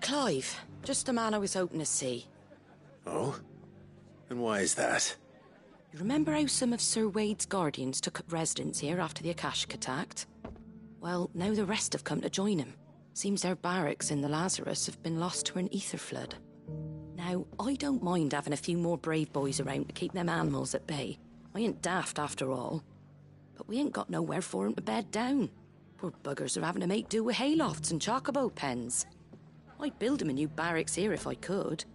Clive. Just the man I was hoping to see. Oh? And why is that? You remember how some of Sir Wade's guardians took up residence here after the Akashic attacked? Well, now the rest have come to join him. Seems their barracks in the Lazarus have been lost to an ether flood. Now, I don't mind having a few more brave boys around to keep them animals at bay. I ain't daft after all. But we ain't got nowhere for 'em to bed down. Poor buggers are having to make do with haylofts and chocobo pens. I'd build 'em a new barracks here if I could.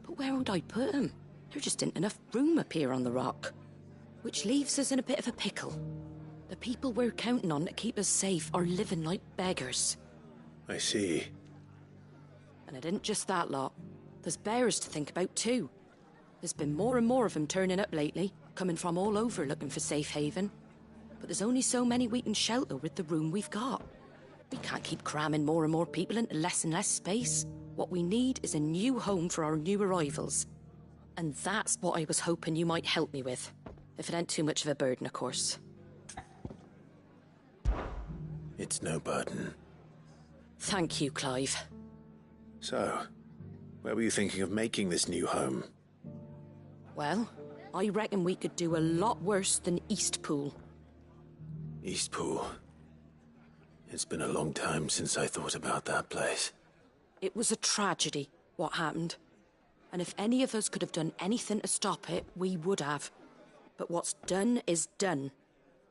But where would I put 'em? There just ain't enough room up here on the rock. Which leaves us in a bit of a pickle. The people we're counting on to keep us safe are living like beggars. I see. And it isn't just that lot. There's bears to think about too. There's been more and more of them turning up lately, coming from all over looking for safe haven. But there's only so many we can shelter with the room we've got. We can't keep cramming more and more people into less and less space. What we need is a new home for our new arrivals. And that's what I was hoping you might help me with. If it ain't too much of a burden, of course. It's no burden. Thank you, Clive. So, where were you thinking of making this new home? Well, I reckon we could do a lot worse than Eastpool. Eastpool. It's been a long time since I thought about that place. It was a tragedy, what happened. And if any of us could have done anything to stop it, we would have. But what's done is done.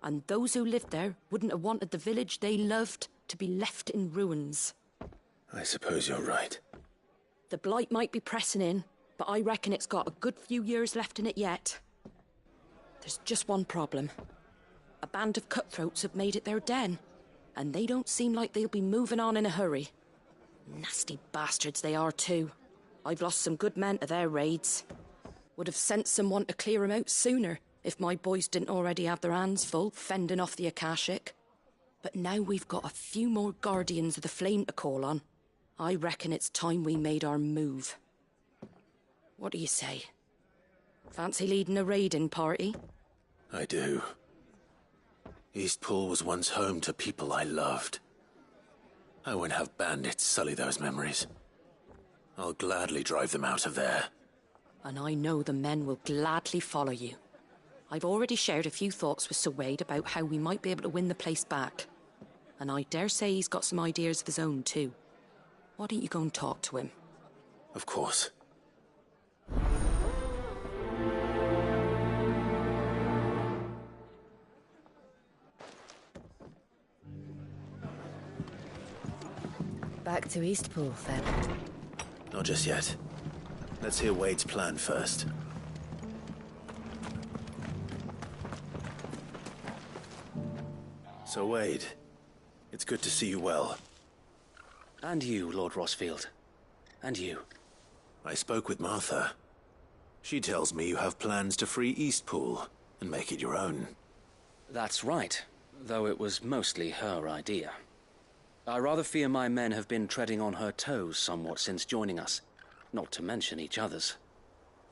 And those who lived there wouldn't have wanted the village they loved to be left in ruins. I suppose you're right. The blight might be pressing in, but I reckon it's got a good few years left in it yet. There's just one problem. A band of cutthroats have made it their den, and they don't seem like they'll be moving on in a hurry. Nasty bastards they are too. I've lost some good men to their raids. Would have sent someone to clear 'em out sooner if my boys didn't already have their hands full fending off the Akashic. But now we've got a few more guardians of the flame to call on. I reckon it's time we made our move. What do you say? Fancy leading a raiding party? I do. Eastpool was once home to people I loved. I won't have bandits sully those memories. I'll gladly drive them out of there. And I know the men will gladly follow you. I've already shared a few thoughts with Sir Wade about how we might be able to win the place back. And I dare say he's got some ideas of his own too. Why don't you go and talk to him? Of course. Back to Eastpool, then. Not just yet. Let's hear Wade's plan first. So Wade, it's good to see you well. And you, Lord Rosfield. And you. I spoke with Martha. She tells me you have plans to free Eastpool and make it your own. That's right, though it was mostly her idea. I rather fear my men have been treading on her toes somewhat since joining us, not to mention each other's.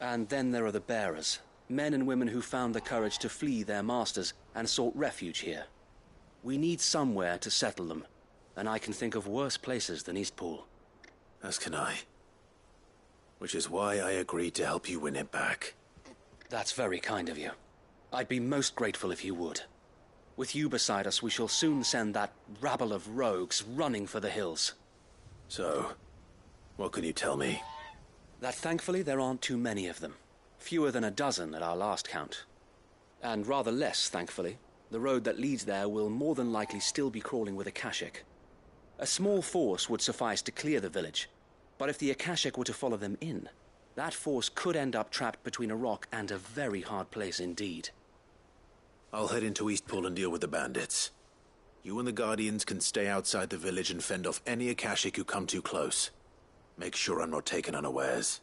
And then there are the bearers, men and women who found the courage to flee their masters and sought refuge here. We need somewhere to settle them, and I can think of worse places than Eastpool. As can I. Which is why I agreed to help you win it back. That's very kind of you. I'd be most grateful if you would. With you beside us, we shall soon send that rabble of rogues running for the hills. So, what can you tell me? That thankfully there aren't too many of them. Fewer than a dozen at our last count. And rather less, thankfully. The road that leads there will more than likely still be crawling with Akashic. A small force would suffice to clear the village, but if the Akashic were to follow them in, that force could end up trapped between a rock and a very hard place indeed. I'll head into Eastpool and deal with the bandits. You and the Guardians can stay outside the village and fend off any Akashic who come too close. Make sure I'm not taken unawares.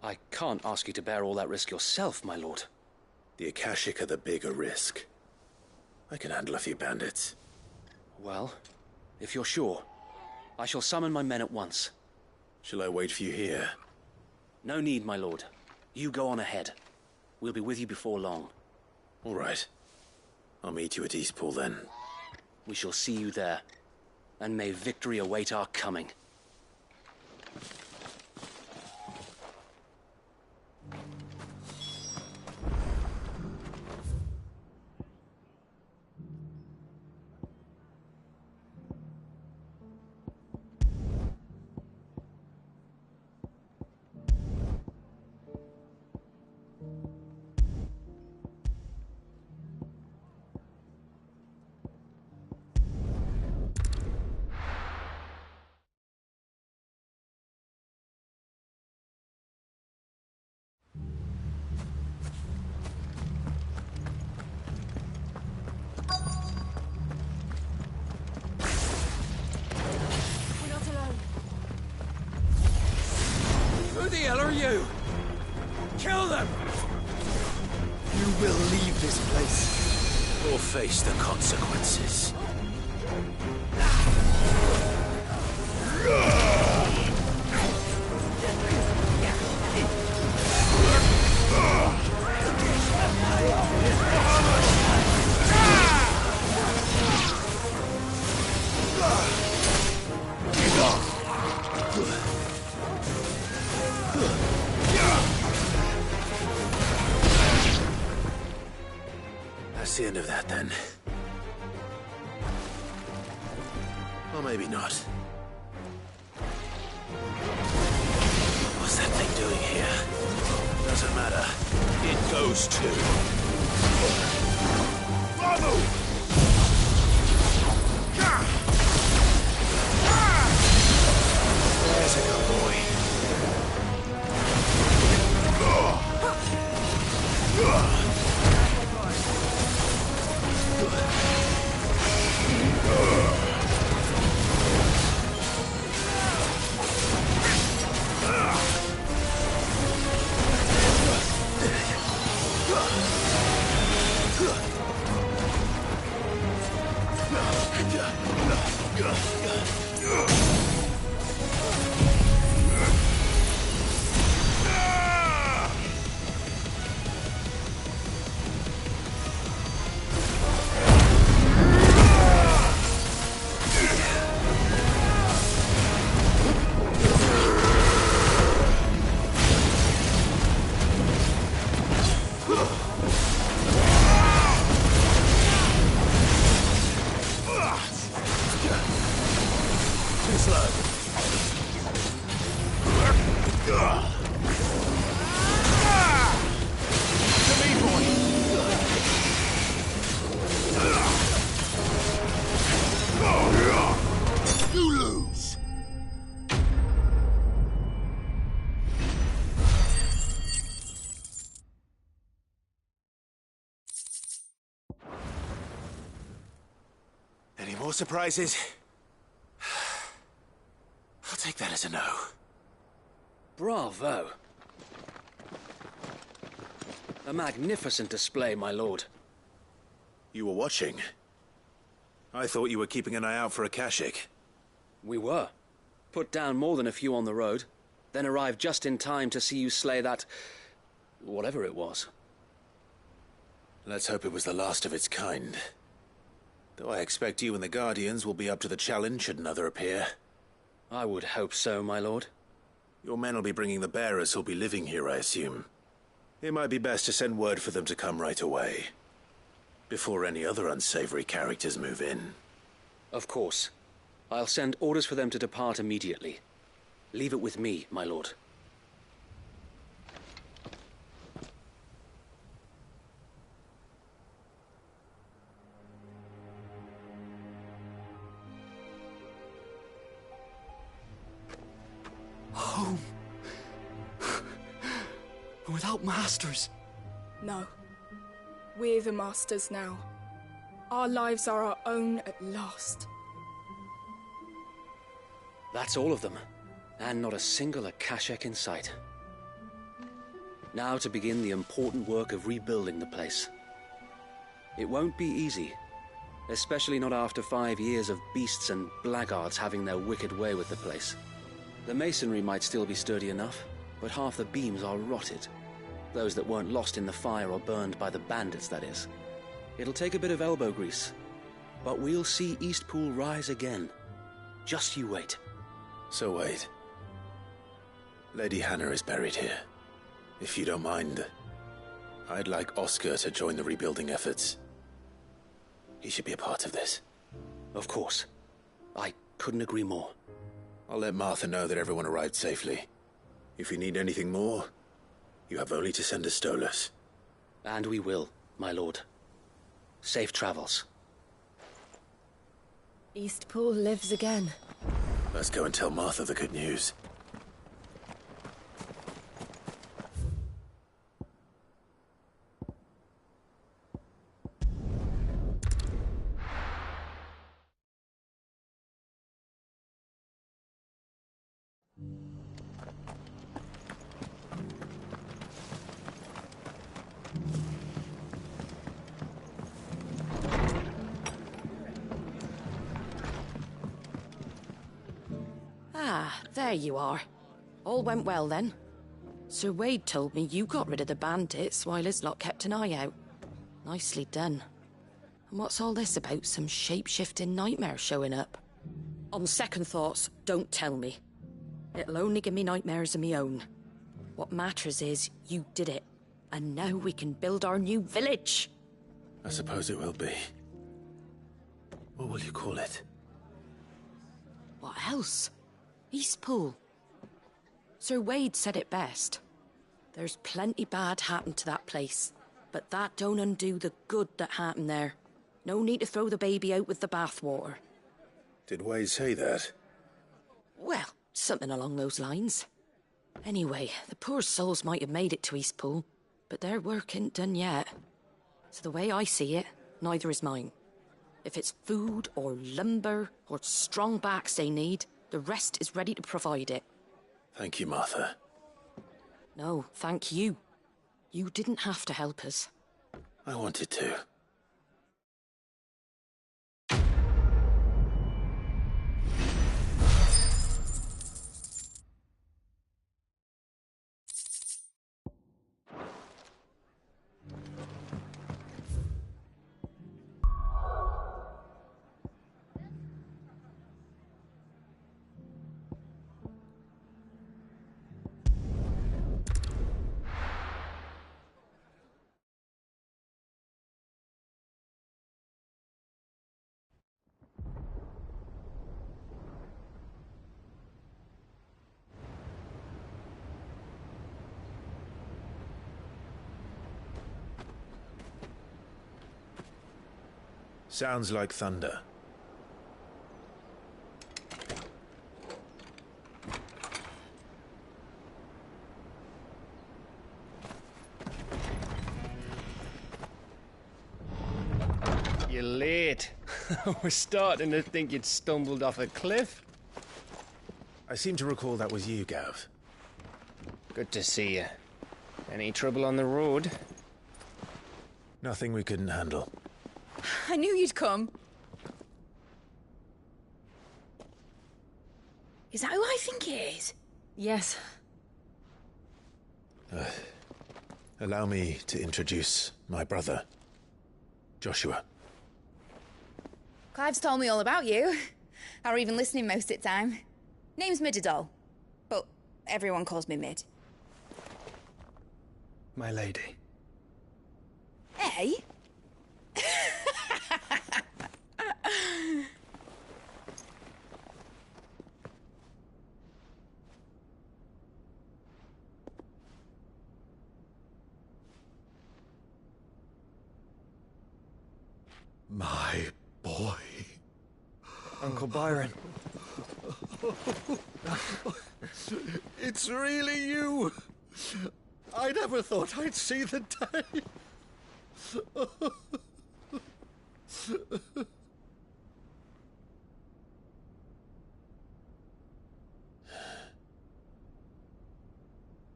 I can't ask you to bear all that risk yourself, my lord. The Akashic are the bigger risk. I can handle a few bandits. Well, if you're sure, I shall summon my men at once. Shall I wait for you here? No need, my lord. You go on ahead. We'll be with you before long. All right. I'll meet you at Eastpool then. We shall see you there. And may victory await our coming. you! Kill them! You will leave this place. Or face the consequences. That's the end of that, then. Or maybe not. What's that thing doing here? Doesn't matter. It goes to... Bravo! There's a good boy. Any more surprises? I'll take that as a no. Bravo. A magnificent display, my lord. You were watching. I thought you were keeping an eye out for a Kashik. We were. Put down more than a few on the road, then arrived just in time to see you slay that... whatever it was. Let's hope it was the last of its kind. Though I expect you and the Guardians will be up to the challenge should another appear. I would hope so, my lord. Your men will be bringing the bearers who'll be living here, I assume. It might be best to send word for them to come right away. Before any other unsavory characters move in. Of course. I'll send orders for them to depart immediately. Leave it with me, my lord. Home. Without masters. No. We're the masters now. Our lives are our own at last. That's all of them. And not a single Akashak in sight. Now to begin the important work of rebuilding the place. It won't be easy. Especially not after 5 years of beasts and blackguards having their wicked way with the place. The masonry might still be sturdy enough, but half the beams are rotted. Those that weren't lost in the fire or burned by the bandits, that is. It'll take a bit of elbow grease. But we'll see Eastpool rise again. Just you wait. So wait. Lady Hannah is buried here. If you don't mind, I'd like Oscar to join the rebuilding efforts. He should be a part of this. Of course. I couldn't agree more. I'll let Martha know that everyone arrived safely. If you need anything more, you have only to send a Stolas. And we will, my lord. Safe travels. Eastpool lives again. Let's go and tell Martha the good news. Ah, there you are. All went well then. Sir Wade told me you got rid of the bandits while his lot kept an eye out. Nicely done. And what's all this about some shape-shifting nightmare showing up? On second thoughts, don't tell me. It'll only give me nightmares of me own. What matters is you did it. And now we can build our new village. I suppose it will be. What will you call it? What else? Eastpool. Sir Wade said it best. There's plenty bad happened to that place, but that don't undo the good that happened there. No need to throw the baby out with the bathwater. Did Wade say that? Well, something along those lines. Anyway, the poor souls might have made it to Eastpool, but their work ain't done yet. So the way I see it, neither is mine. If it's food or lumber or strong backs they need, the rest is ready to provide it. Thank you, Martha. No, thank you. You didn't have to help us. I wanted to. Sounds like thunder. You're late. I was starting to think you'd stumbled off a cliff. I seem to recall that was you, Gav. Good to see you. Any trouble on the road? Nothing we couldn't handle. I knew you'd come. Is that who I think it is? Yes. Allow me to introduce my brother, Joshua. Clive's told me all about you. Or even listening most of the time. Name's Midadol, but everyone calls me Mid. My lady. Hey? My boy. Uncle Byron. It's really you. I never thought I'd see the day.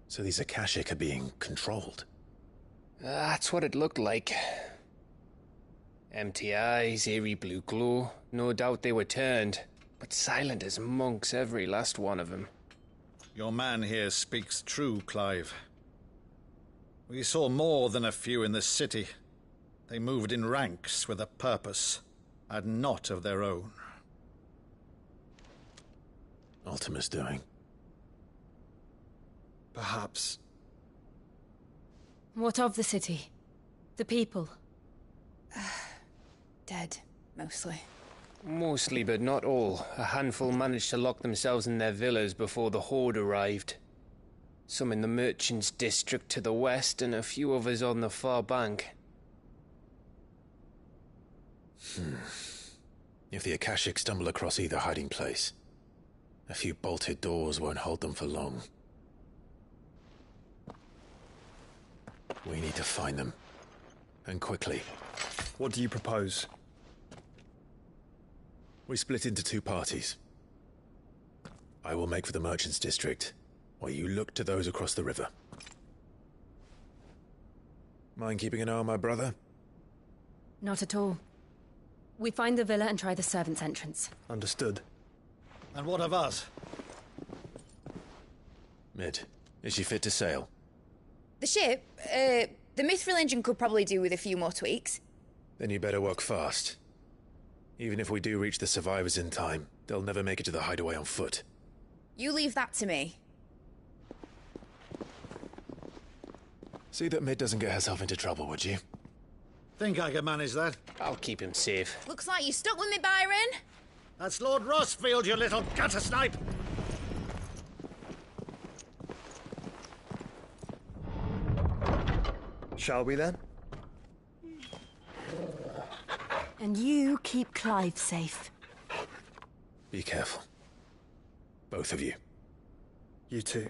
So these Akashic are being controlled. That's what it looked like. Empty eyes, eerie blue glow. No doubt they were turned, but silent as monks, every last one of them. Your man here speaks true, Clive. We saw more than a few in this city. They moved in ranks with a purpose, and not of their own. Ultima's doing. Perhaps. What of the city? The people? Dead, mostly. Mostly, but not all. A handful managed to lock themselves in their villas before the Horde arrived. Some in the Merchants' District to the west, and a few others on the far bank. If the Akashic stumble across either hiding place, a few bolted doors won't hold them for long. We need to find them. And quickly. What do you propose? We split into two parties. I will make for the Merchants' District, while you look to those across the river. Mind keeping an eye on my brother? Not at all. We find the villa and try the servants' entrance. Understood. And what of us? Mid, is she fit to sail? The ship, the Mithril engine could probably do with a few more tweaks. Then you better work fast. Even if we do reach the survivors in time, they'll never make it to the hideaway on foot. You leave that to me. See that Mid doesn't get herself into trouble, would you? Think I can manage that? I'll keep him safe. Looks like you stuck with me, Byron. That's Lord Rossfield, you little gutter snipe! Shall we then? And you keep Clive safe. Be careful. Both of you. You too.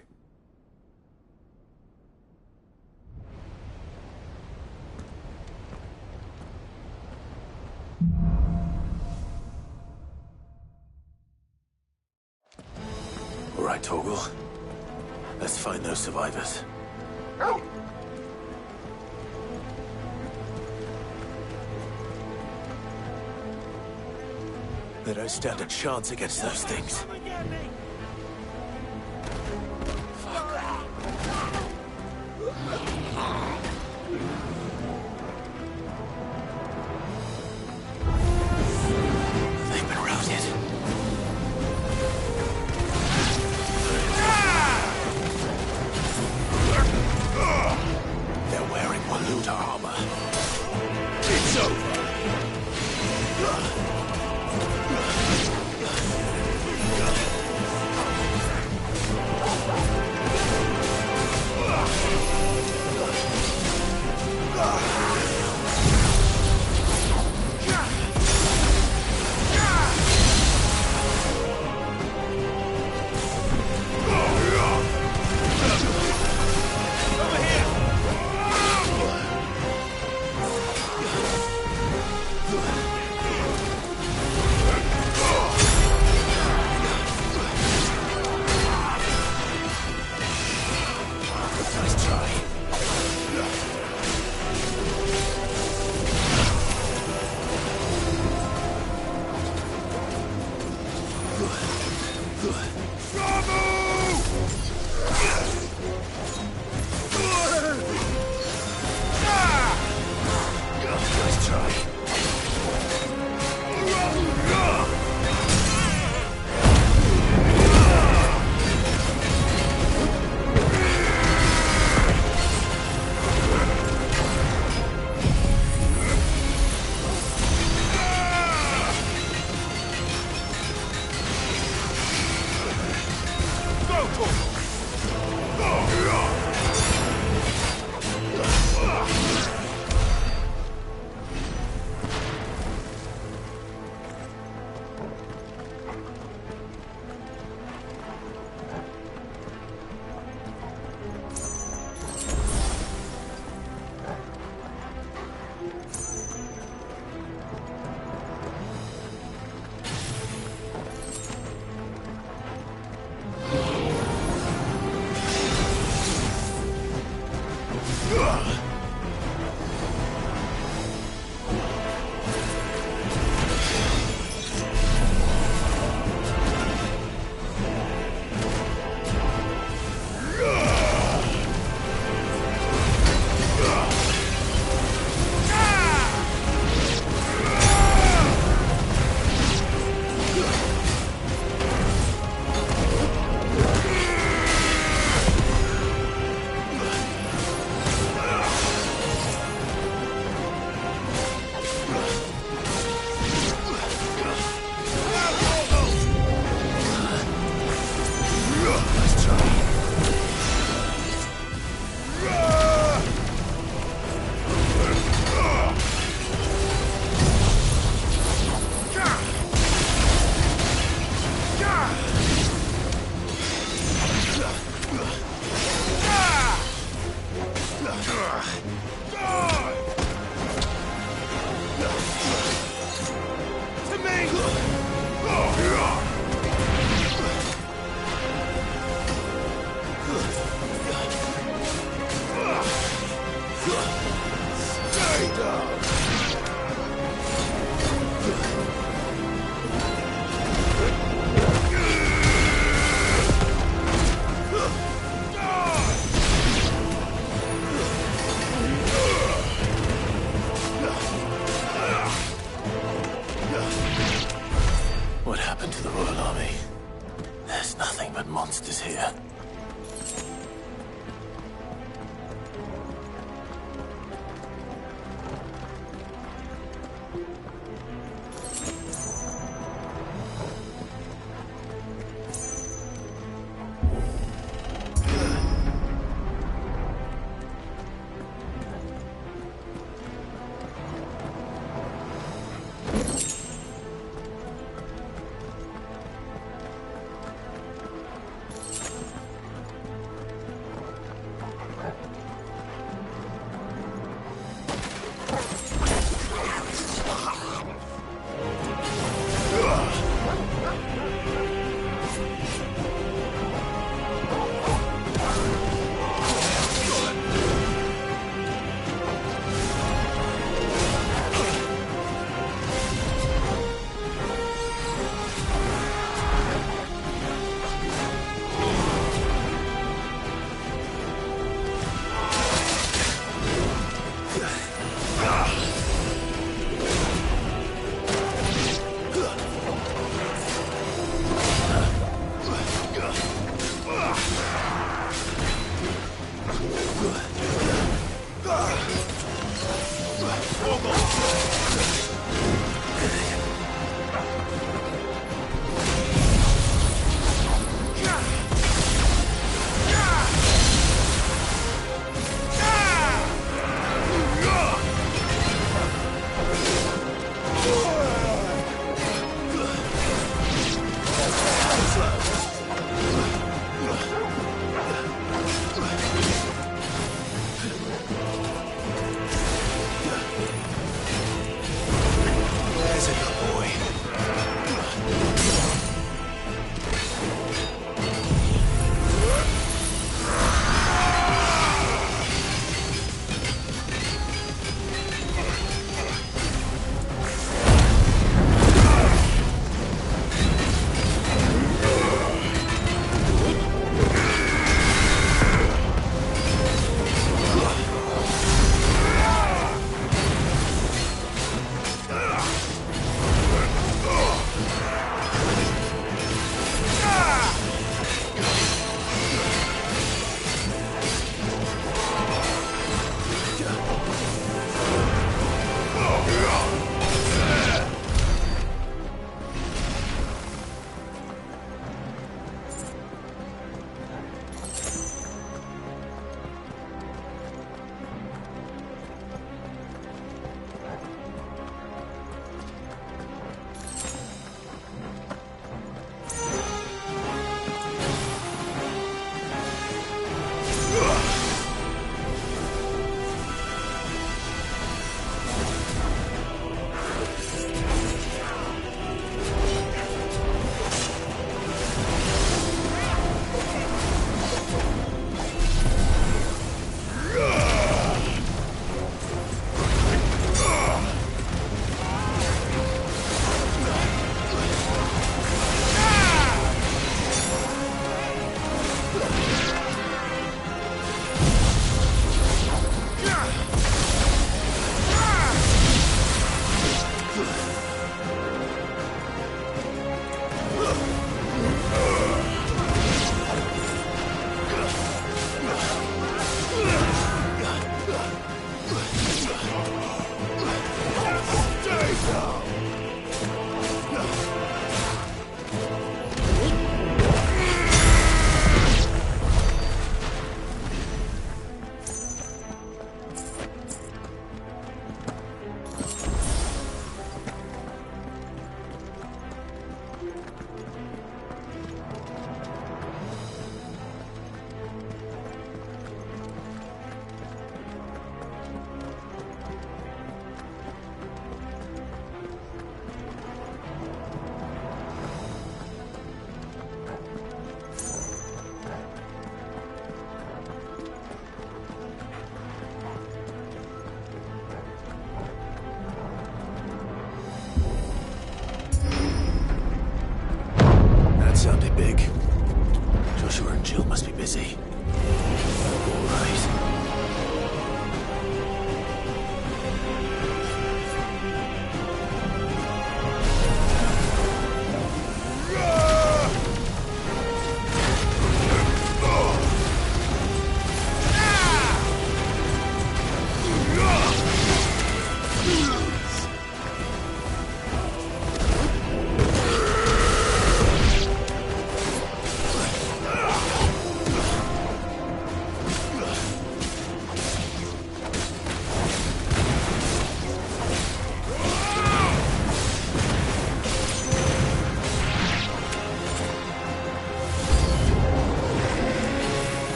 All right, Torgal. Let's find those survivors. They don't stand a chance against those things. They've been routed. They're wearing Waluta armor. It's over.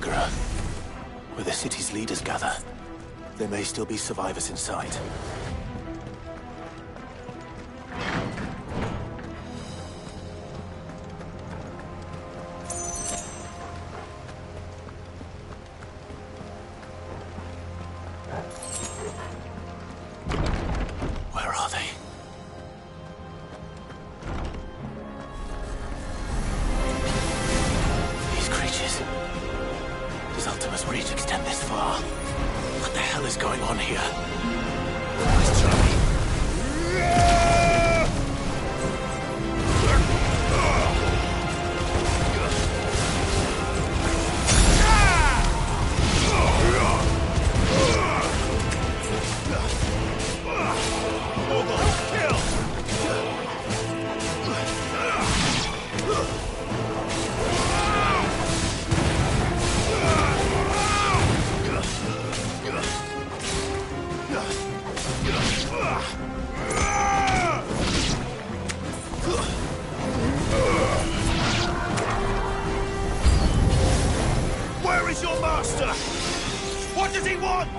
Valkyra, where the city's leaders gather. There may still be survivors inside. Where are they? These creatures. Does Ultima's reach extend this far? What the hell is going on here? Where's Charlie? Where is your master? What does he want?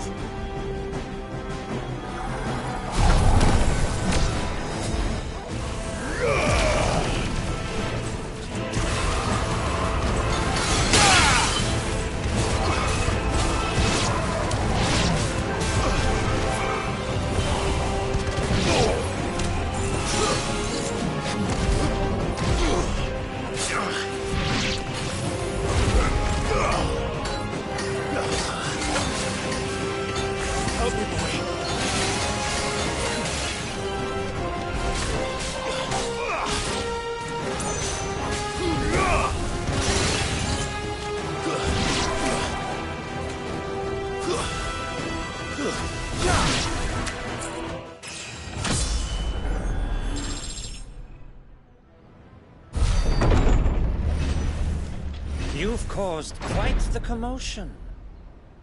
You've caused quite the commotion.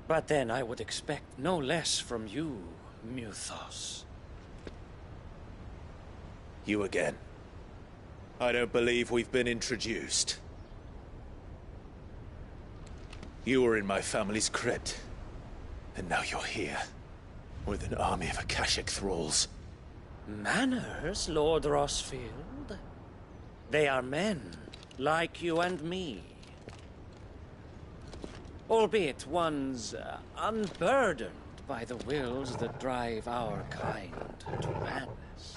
But then I would expect no less from you, Muthos. You again. I don't believe we've been introduced. You were in my family's crypt. And now you're here. With an army of Akashic thralls. Manners, Lord Rosfield? They are men, like you and me. Albeit ones unburdened by the wills that drive our kind to madness.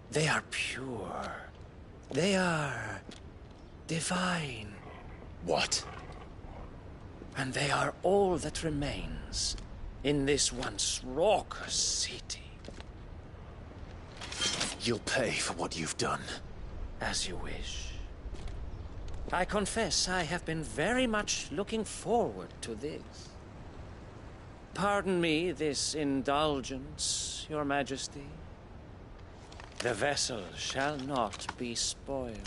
They are pure. They are divine. What? And they are all that remains in this once raucous city. You'll pay for what you've done. As you wish. I confess I have been very much looking forward to this. Pardon me this indulgence, Your Majesty. The vessel shall not be spoiled.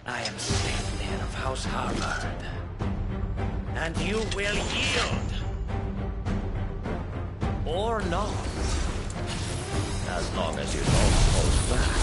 I am Sleipnir of House Harvard, and you will yield. Or not. As long as you don't hold back.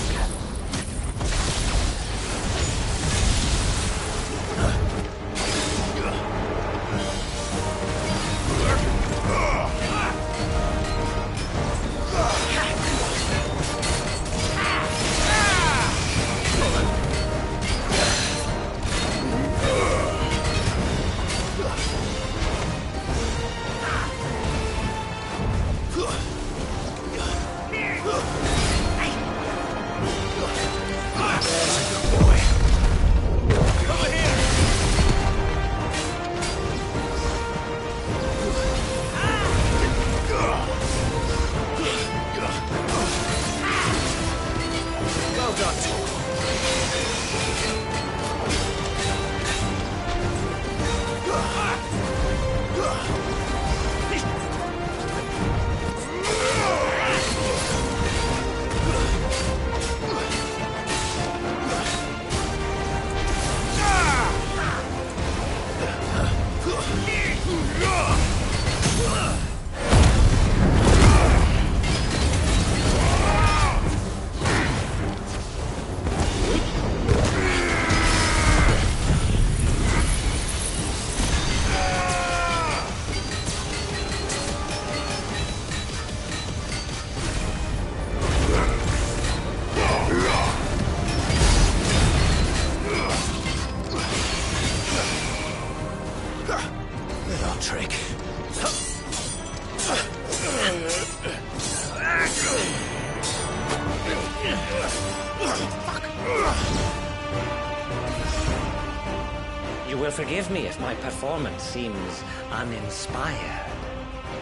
You will forgive me if my performance seems uninspired.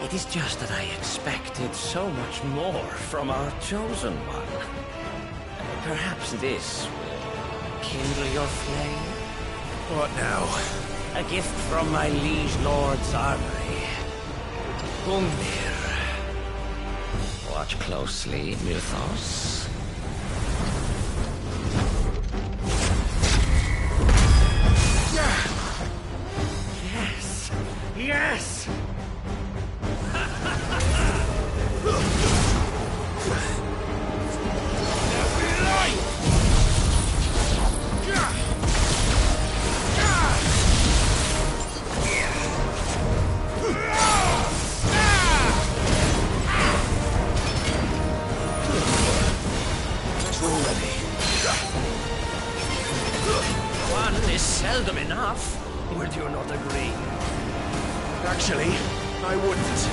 It is just that I expected so much more from our chosen one. Perhaps this will kindle your flame? What now? A gift from my liege lord's armory. Gungnir. Watch closely, Mythos. Yes! Yes! One is seldom enough. Would you not agree? Actually, I wouldn't.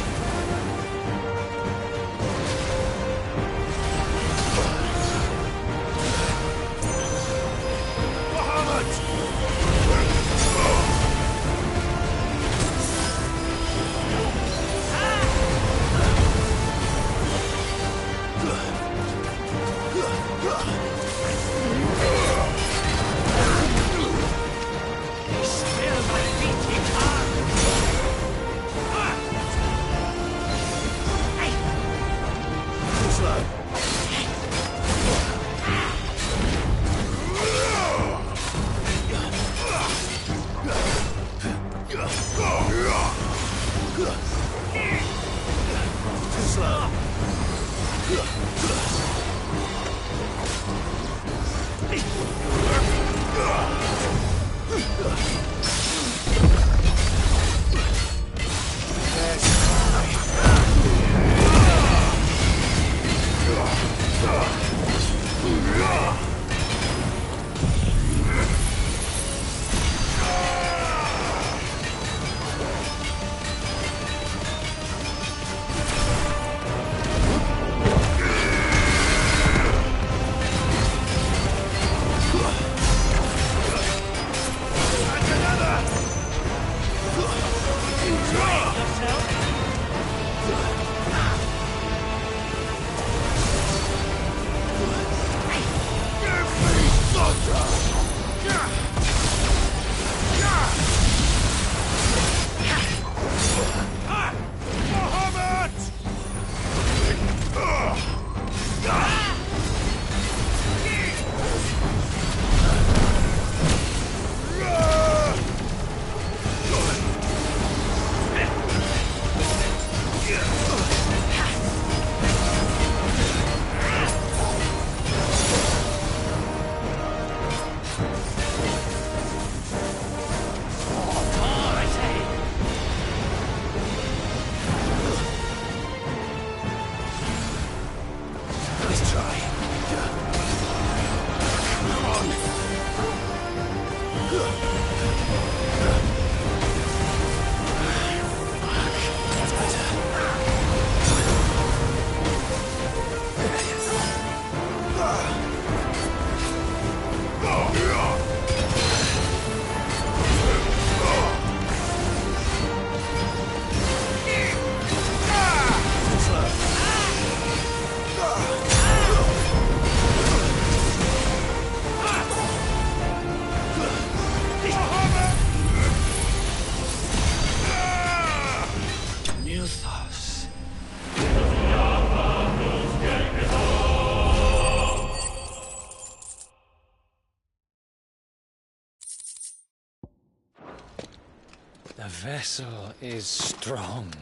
The vessel is strong.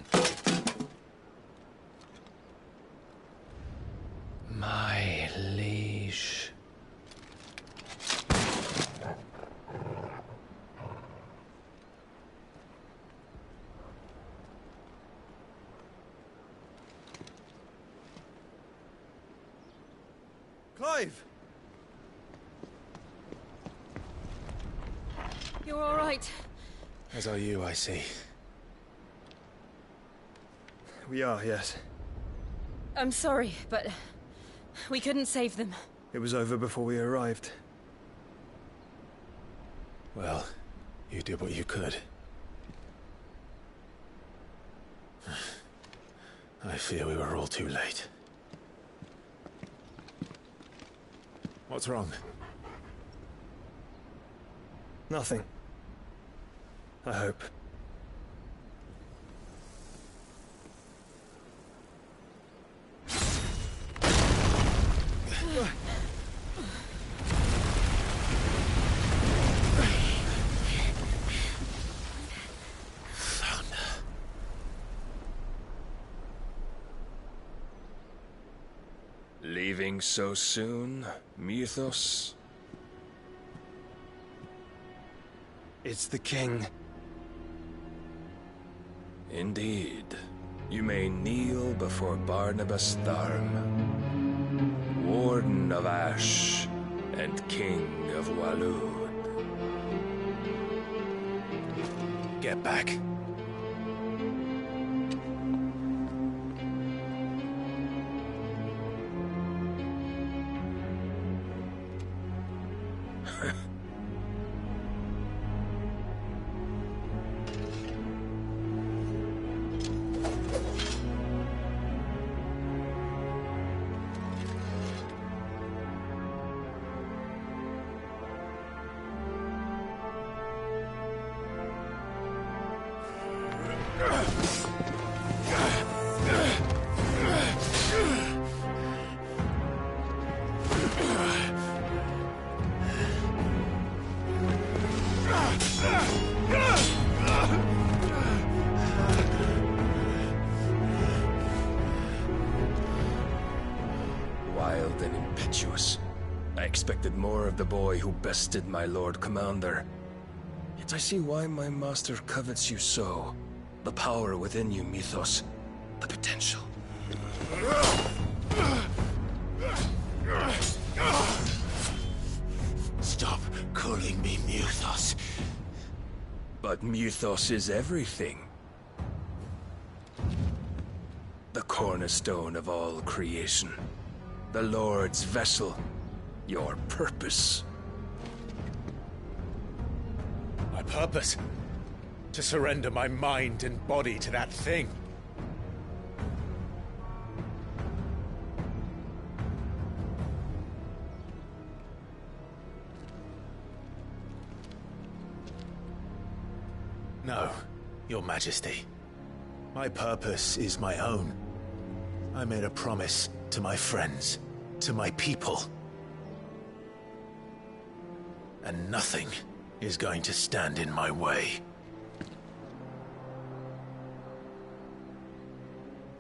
My liege. Clive! You're all right. As are you, I see. We are, yes. I'm sorry, but we couldn't save them. It was over before we arrived. Well, you did what you could. I fear we were all too late. What's wrong? Nothing. I hope. Leaving so soon, Mythos? It's the king. Indeed. You may kneel before Barnabas Tharm, Warden of Ash and King of Waloed. Get back. Wild and impetuous. I expected more of the boy who bested my Lord Commander. Yet I see why my master covets you so. The power within you, Mythos. The potential. Stop calling me Mythos. But Mythos is everything. The cornerstone of all creation. The Lord's vessel. Your purpose. My purpose? To surrender my mind and body to that thing. No, Your Majesty. My purpose is my own. I made a promise to my friends, to my people. And nothing is going to stand in my way.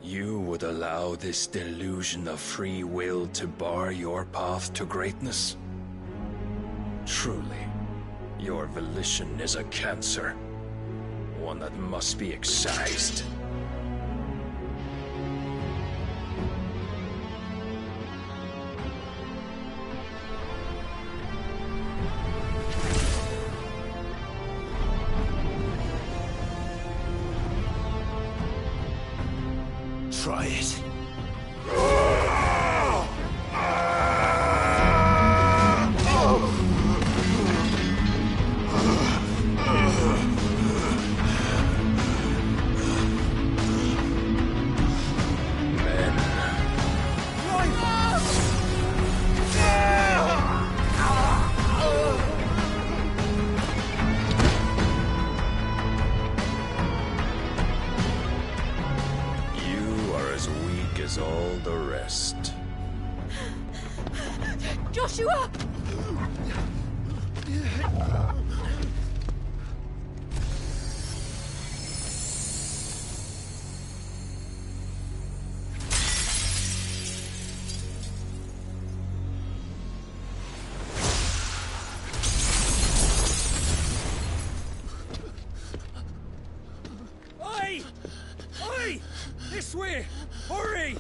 You would allow this delusion of free will to bar your path to greatness? Truly, your volition is a cancer. One that must be excised. Try it. As all the rest. Joshua! Oi! Oi! This way! Hurry!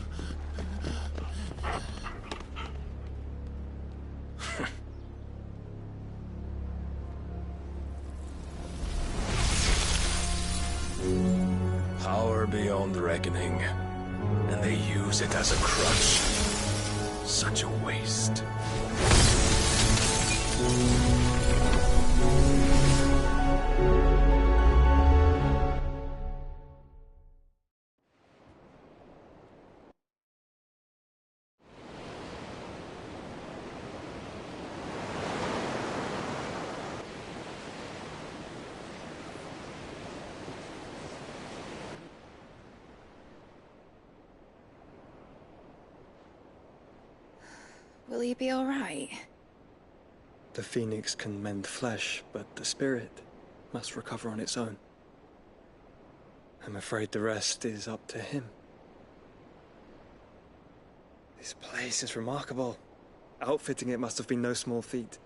Power beyond reckoning, and they use it as a crutch. Such a waste. Will he be all right? The phoenix can mend flesh, but the spirit must recover on its own. I'm afraid the rest is up to him. This place is remarkable. Outfitting it must have been no small feat.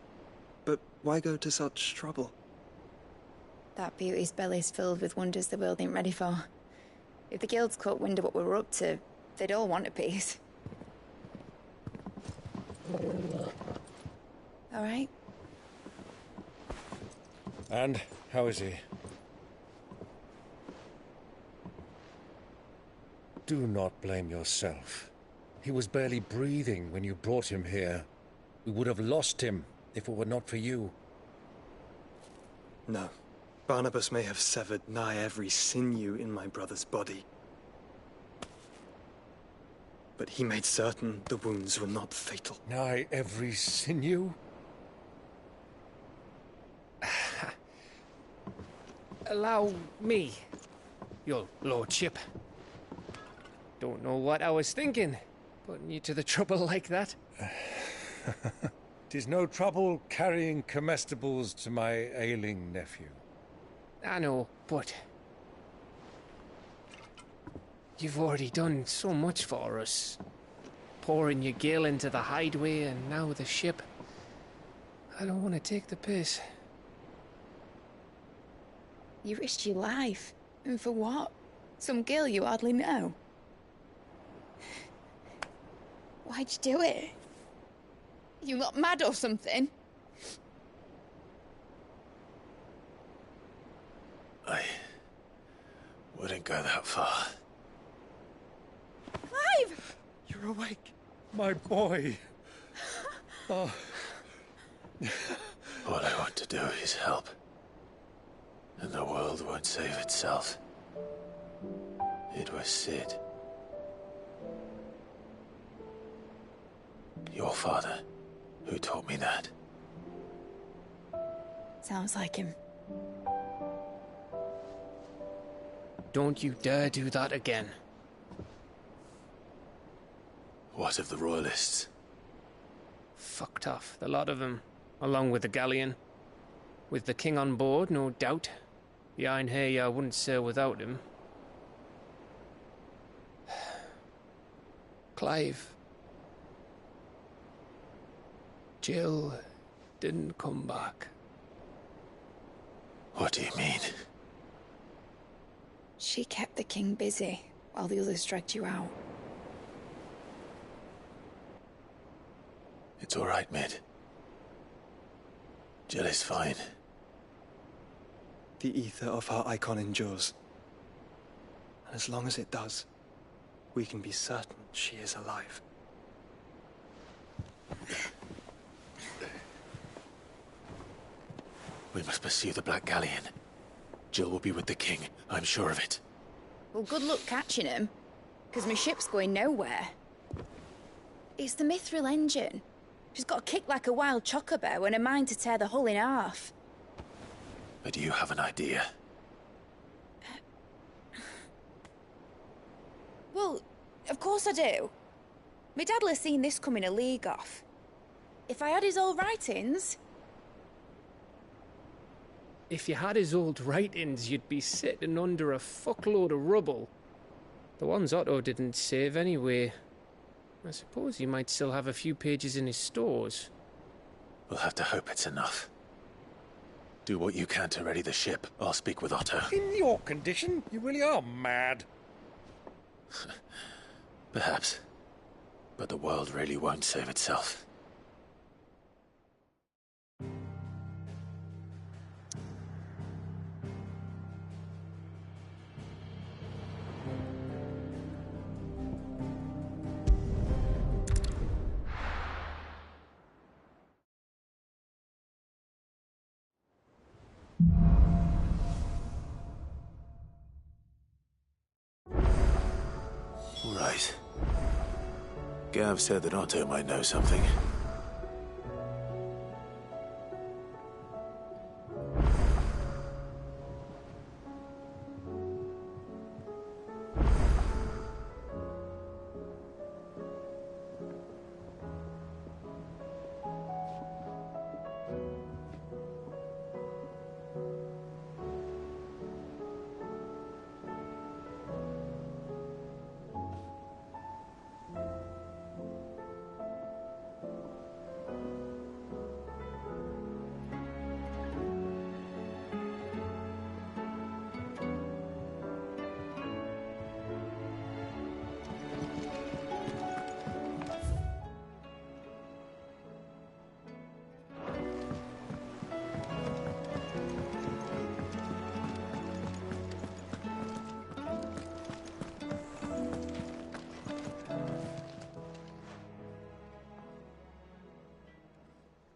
But why go to such trouble? That beauty's belly's filled with wonders the world ain't ready for. If the guilds caught wind of what we were up to, they'd all want a piece. All right? And how is he? Do not blame yourself. He was barely breathing when you brought him here. We would have lost him if it were not for you. No. Barnabas may have severed nigh every sinew in my brother's body. But he made certain the wounds were not fatal. Nigh every sinew? Allow me, your lordship. Don't know what I was thinking, putting you to the trouble like that. 'Tis no trouble carrying comestibles to my ailing nephew. I know, but you've already done so much for us. Pouring your gil into the hideaway and now the ship. I don't want to take the piss. You risked your life. And for what? Some girl you hardly know. Why'd you do it? You not mad or something? I wouldn't go that far. Clive! You're awake, my boy. Oh. All I want to do is help. And the world won't save itself. It was Sid. Your father, who taught me that. Sounds like him. Don't you dare do that again. What of the Royalists? Fucked off, the lot of them, along with the galleon. With the king on board, no doubt. The Iron Hair wouldn't sail without him. Clive. Jill didn't come back. What do you mean? She kept the king busy while the others dragged you out. It's all right, Mid. Jill is fine. The ether of her icon endures. And as long as it does, we can be certain she is alive. We must pursue the Black Galleon. Jill will be with the king, I'm sure of it. Well, good luck catching him, because my ship's going nowhere. It's the Mithril engine. She's got a kick like a wild chocobo and a mind to tear the hull in half. But do you have an idea? Well, of course I do. My dad'll have seen this coming a league off. If I had his old writings... If you had his old writings, you'd be sitting under a fuckload of rubble. The ones Otto didn't save anyway. I suppose he might still have a few pages in his stores. We'll have to hope it's enough. Do what you can to ready the ship. I'll speak with Otto. In your condition, you really are mad. Perhaps. But the world really won't save itself. Right. Gav said that Otto might know something.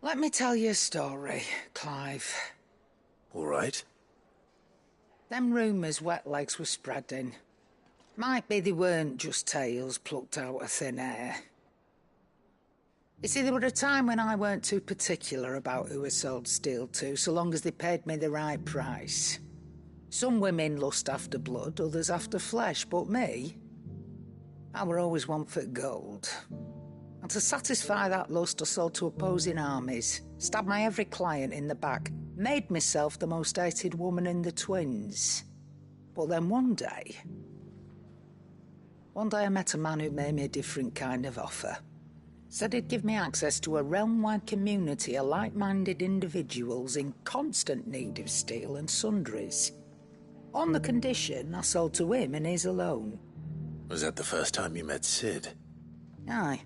Let me tell you a story, Clive. All right. Them rumours Wetlegs were spreading. Might be they weren't just tales plucked out of thin air. You see, there were a time when I weren't too particular about who I sold steel to, so long as they paid me the right price. Some women lust after blood, others after flesh, but me, I were always one for gold. And to satisfy that lust, I sold to opposing armies, stabbed my every client in the back, made myself the most hated woman in the twins. But then one day I met a man who made me a different kind of offer. Said he'd give me access to a realm-wide community of like-minded individuals in constant need of steel and sundries. On the condition I sold to him and his alone. Was that the first time you met Sid? Aye.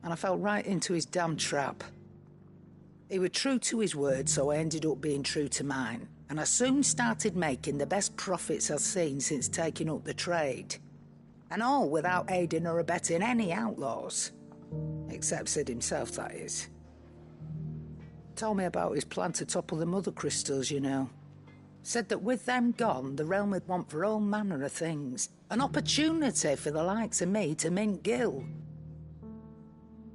And I fell right into his damn trap. He was true to his word, so I ended up being true to mine. And I soon started making the best profits I've seen since taking up the trade. And all without aiding or abetting any outlaws. Except Sid himself, that is. Told me about his plan to topple the mother crystals, you know. Said that with them gone, the realm would want for all manner of things. An opportunity for the likes of me to mint Gil.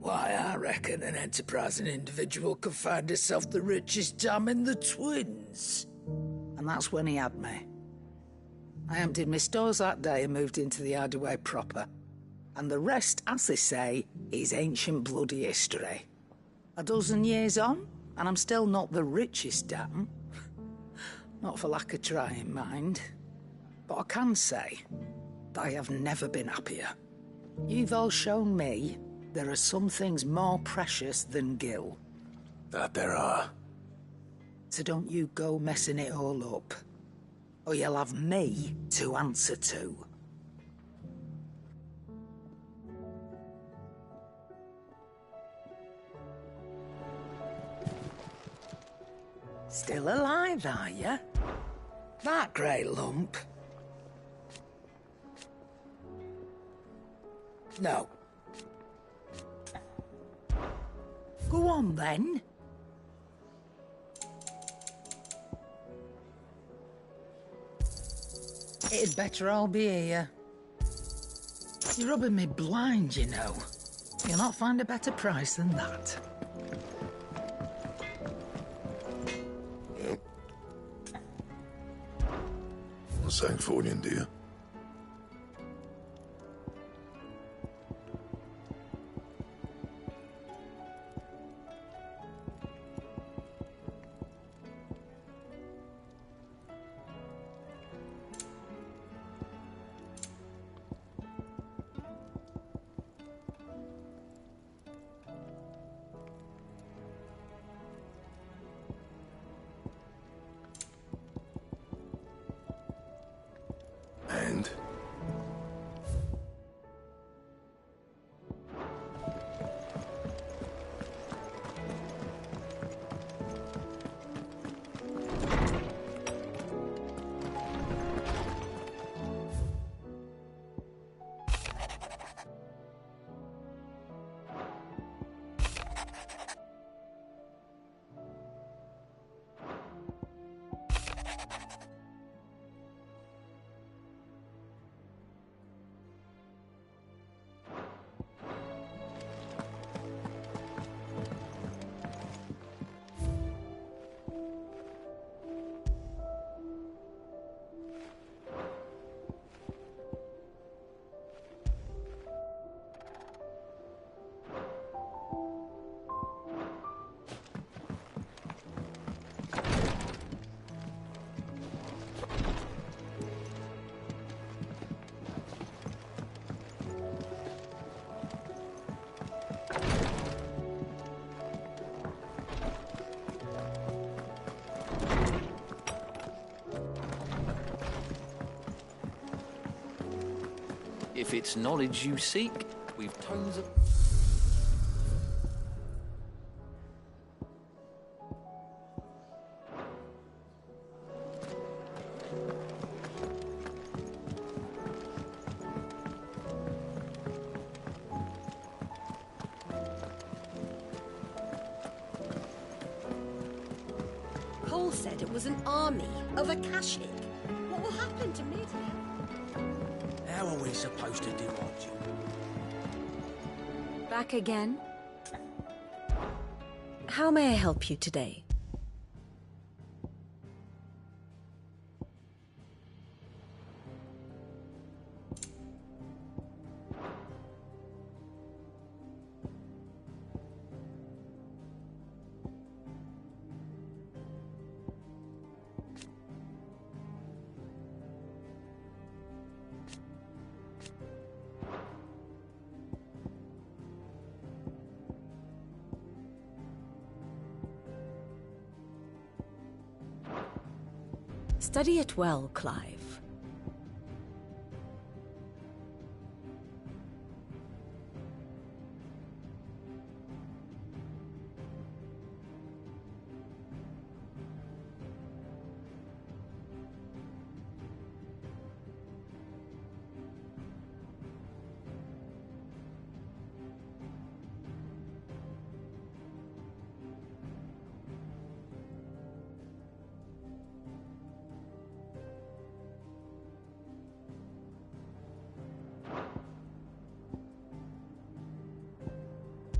Why, I reckon an enterprising individual could find himself the richest dam in the twins. And that's when he had me. I emptied my stores that day and moved into the Hideaway proper. And the rest, as they say, is ancient bloody history. A dozen years on, and I'm still not the richest dam. Not for lack of trying, mind. But I can say that I have never been happier. You've all shown me there are some things more precious than Gil. That there are. So don't you go messing it all up, or you'll have me to answer to. Still alive, are you? That grey lump? No. Go on, then. It'd better all be here. You're rubbing me blind, you know. You'll not find a better price than that. Sanctfordian, dear. And? If it's knowledge you seek, we've tons of... Jarl said it was an army of Akashic. What will happen to Mid? How are we supposed to do our job? Back again? How may I help you today? Study it well, Clive.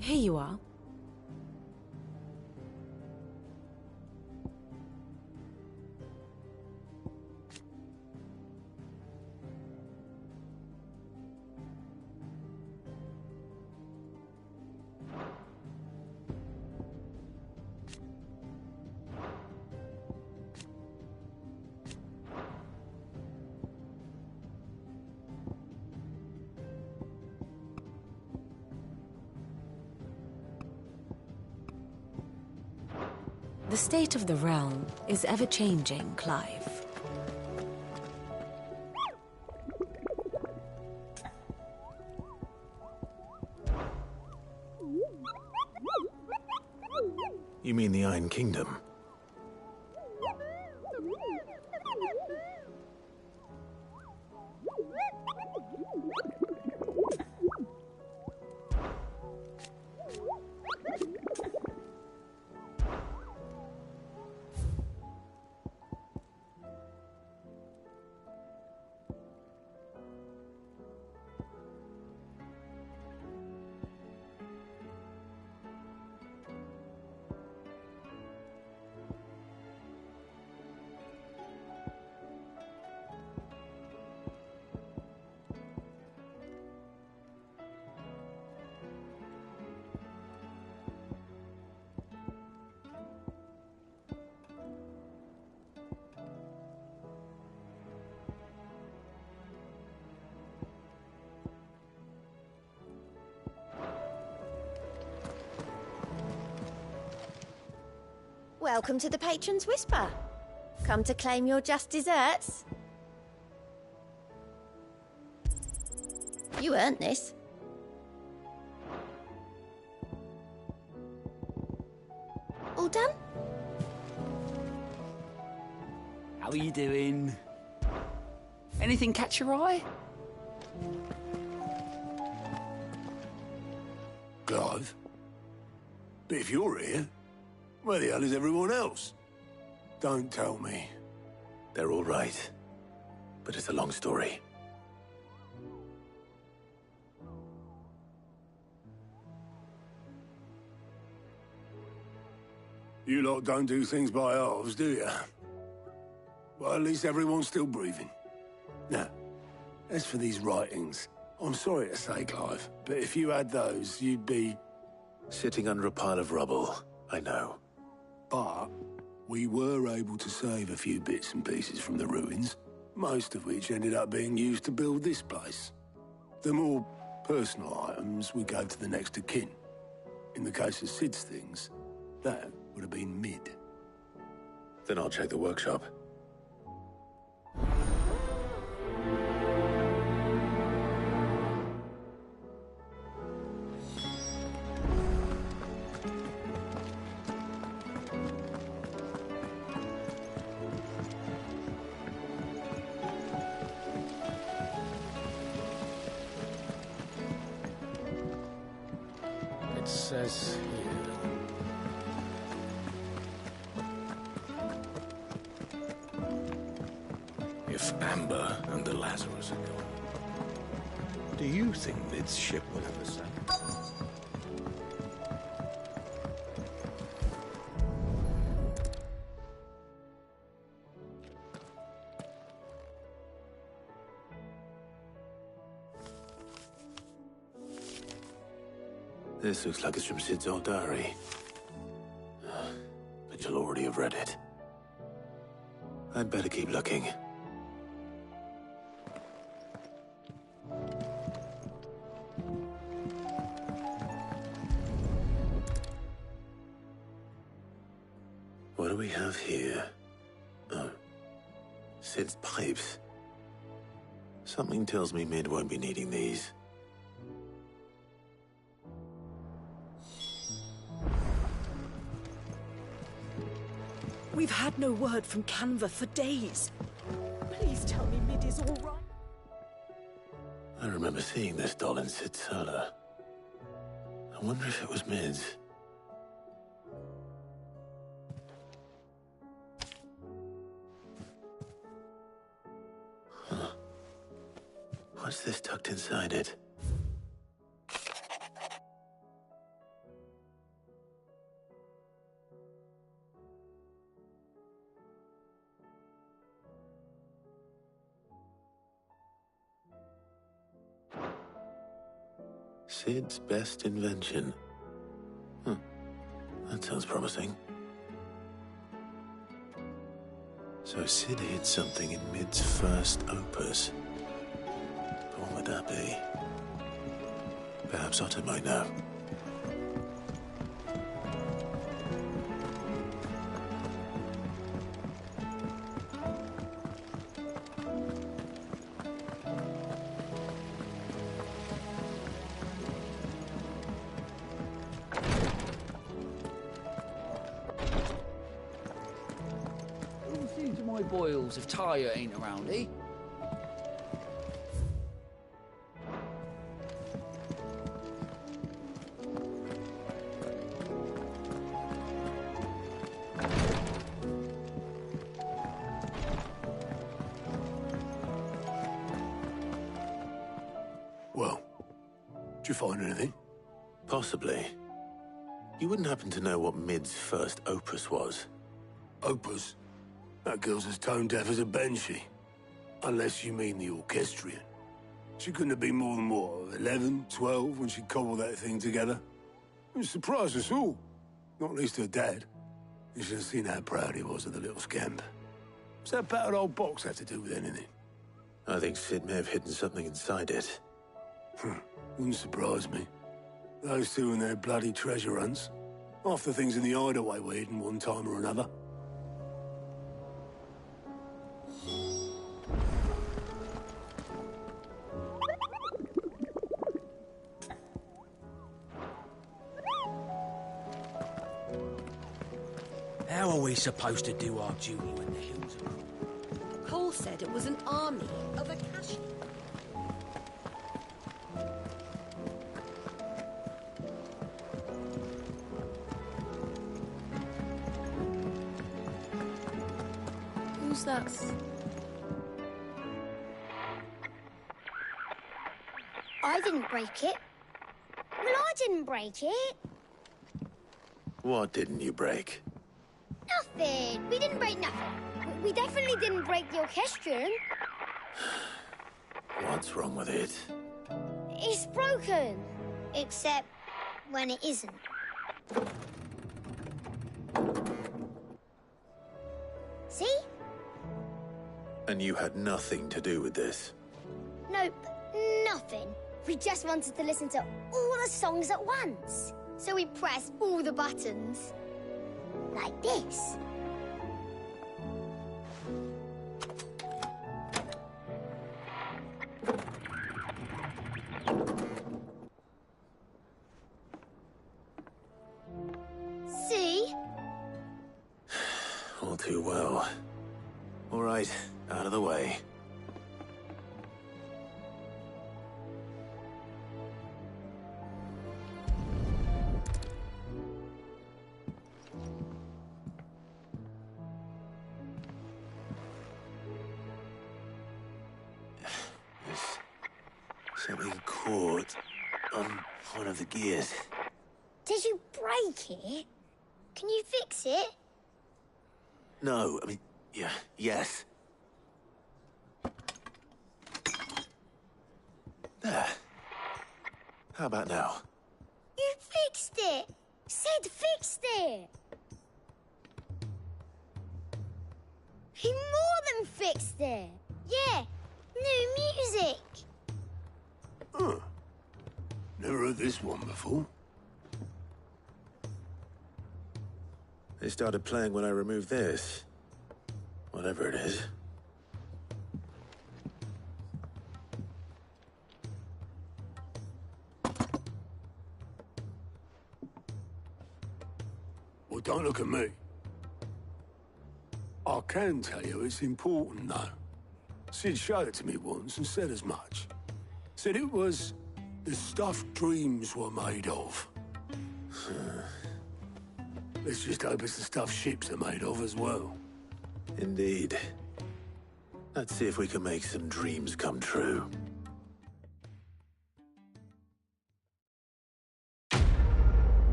Here you are. The state of the realm is ever-changing, Clive. You mean the Iron Kingdom? Welcome to the Patron's Whisper. Come to claim your just desserts? You earned this. All done? How are you doing? Anything catch your eye? Clive? But if you're here, where the hell is everyone else? Don't tell me. They're all right. But it's a long story. You lot don't do things by halves, do you? Well, at least everyone's still breathing. Now, as for these writings, I'm sorry to say, Clive, but if you had those, you'd be... Sitting under a pile of rubble, I know. But we were able to save a few bits and pieces from the ruins, most of which ended up being used to build this place. The more personal items we gave to the next of kin. In the case of Sid's things, that would have been Mid. Then I'll check the workshop. It says here. Amber and the Lazarus are gone. Do you think Mid's ship will have the same? This looks like it's from Sid's old diary. But you'll already have read it. I'd better keep looking. What do we have here? Oh. Sid's pipes. Something tells me Mid won't be needing these. We've had no word from Canva for days. Please tell me Mid is all right. I remember seeing this doll in Sid's cellar. I wonder if it was Mid's. Huh. What's this tucked inside it? Sid's best invention. Huh. That sounds promising. So Sid hid something in Mid's first opus. But what would that be? Perhaps Otto might know. My boils if Tyre ain't around, eh? Well, did you find anything? Possibly. You wouldn't happen to know what Mid's first opus was? Opus? That girl's as tone deaf as a banshee. Unless you mean the orchestrion. She couldn't have been more than, what, 11, 12 when she cobbled that thing together? It surprised us all. Not least her dad. You should have seen how proud he was of the little scamp. What's that battered old box have to do with anything? I think Sid may have hidden something inside it. Wouldn't surprise me. Those two and their bloody treasure hunts. Half the things in the hideaway were hidden one time or another. How are we supposed to do our duty when the hills are... Cole said it was an army of Akashi. Who's that? I didn't break it. Well, I didn't break it. What didn't you break? Nothing. We didn't break nothing. We definitely didn't break the orchestrion. What's wrong with it? It's broken. Except when it isn't. See? And you had nothing to do with this? Nope. Nothing. We just wanted to listen to all the songs at once. So we pressed all the buttons. Like this. See? All too well. All right, out of the way. got caught on one of the gears. Did you break it? Can you fix it? No, I mean, yeah, yes. There. How about now? You fixed it! Sid fixed it! He more than fixed it! Yeah, new music! Huh. Never heard this one before. They started playing when I removed this. Whatever it is. Well, don't look at me. I can tell you it's important, though. Sid showed it to me once and said as much. Said it was the stuff dreams were made of. Let's just hope it's the stuff ships are made of as well. Indeed. Let's see if we can make some dreams come true.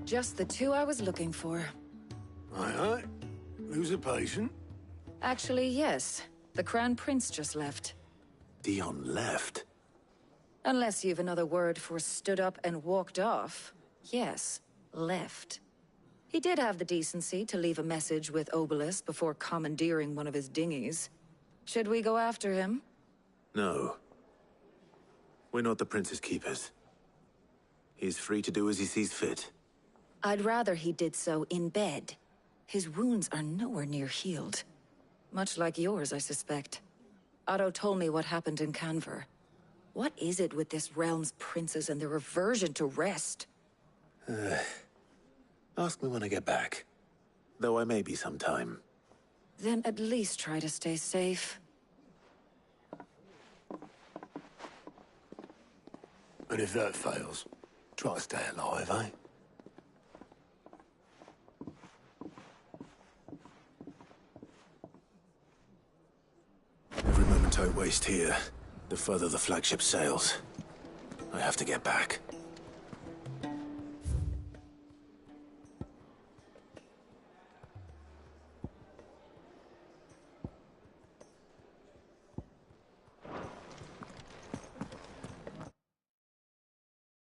Just the two I was looking for. Aye. Who's a patient? Actually, yes. The Crown Prince just left. Dion left? Unless you've another word for stood up and walked off. Yes, left. He did have the decency to leave a message with Obelisk before commandeering one of his dinghies. Should we go after him? No. We're not the Prince's keepers. He's free to do as he sees fit. I'd rather he did so in bed. His wounds are nowhere near healed. Much like yours, I suspect. Otto told me what happened in Canver. What is it with this realm's princes and their aversion to rest? Ask me when I get back. Though I may be sometime. Then at least try to stay safe. And if that fails, try to stay alive, eh? Every moment I waste here, the further the flagship sails. I have to get back.